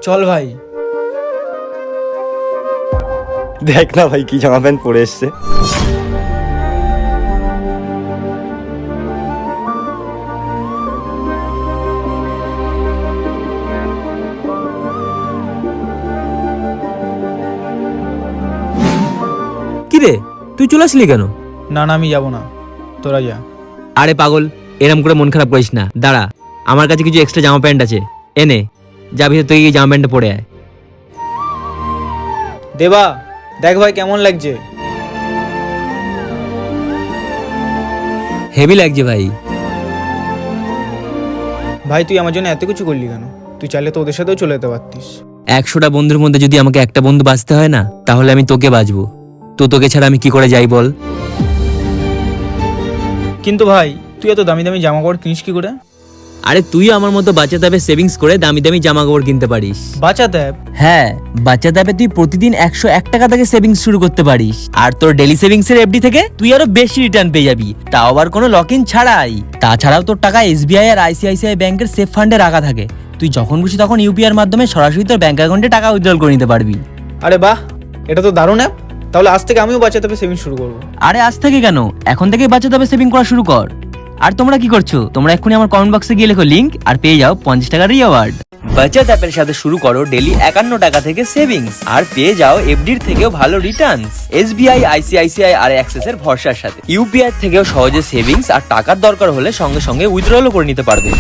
চল ভাই। দেখ না ভাই কি জামা প্যান্ট পরে এসছে। কিরে তুই চলে আসলি কেন? না না আমি যাবো না, তোরা যা। আরে পাগল, এরম করে মন খারাপ করিস না। দাঁড়া, আমার কাছে কিছু এক্সট্রা জামা প্যান্ট আছে, এনে যাবি তুই এই জামা প্যান্টটা পরে আয়। দেবা দেখ ভাই কেমন লাগছে। হেভি লাগছে ভাই। ভাই তুই আমার জন্য এত কিছু করলি কেন? তুই চাইলে তো ওদের সাথেও চলে যেতে পারতিস। 100টা বন্ধুর মধ্যে যদি আমাকে একটা বন্ধু বাঁচতে হয় না, তাহলে আমি তোকে বাঁচবো। তো তোকে ছাড়া আমি কি করে যাই বল? কিন্তু ভাই তুই এত দামি দামি জামা কাপড় কিনিস কি করে? আরে তুই আমার মতো বাচ্চা দাবে সেভিংস করে দামি দামি জামা কাপড় কিনতে পারিস। বাঁচাতে। হ্যাঁ, বাচ্চা দাবে তুই প্রতিদিন 101 টাকা থেকে সেভিংস শুরু করতে পারিস। আর তোর ডেলি সেভিংস এর এফডি থেকে তুই আরো বেশি রিটার্ন পেয়ে যাবি, তাও আবার কোনো লক ইন ছাড়াই। তাছাড়াও তোর টাকা এসবিআই আর আইসিআইসিআই ব্যাংকের সেফ ফান্ডে রাখা থাকে। তুই যখন খুশি তখন ইউপিআই এর মাধ্যমে সরাসরি তোর ব্যাংক অ্যাকাউন্টে টাকা উইথড্রল করে নিতে পারবি। আরে বাহ, এটা তো দারুণ অ্যাপ। তাহলে আজ থেকে আমিও বাঁচাতে হবে সেভিং শুরু করবো। আরে আজ থেকে কেন, এখন থেকেই বাচ্চা দাবে সেভিং করা শুরু কর। আর তোমরা কি করছো? তোমরা এক্ষুনি আমার কমেন্ট বক্সে গিয়ে লেখো লিংক আর পেয়ে যাও 50 টাকার রিওয়ার্ড। বাচ্চাত অ্যাপের সাথে শুরু করো ডেলি 51 টাকা থেকে সেভিংস আর পেয়ে যাও এফডির থেকেও ভালো রিটার্নস। এসবিআই, আইসিআইসিআই আর অ্যাক্সেস এর ভরসার সাথে ইউপিআই থেকেও সহজে সেভিংস আর টাকার দরকার হলে সঙ্গে সঙ্গে উইথড্রলও করে নিতে পারবে।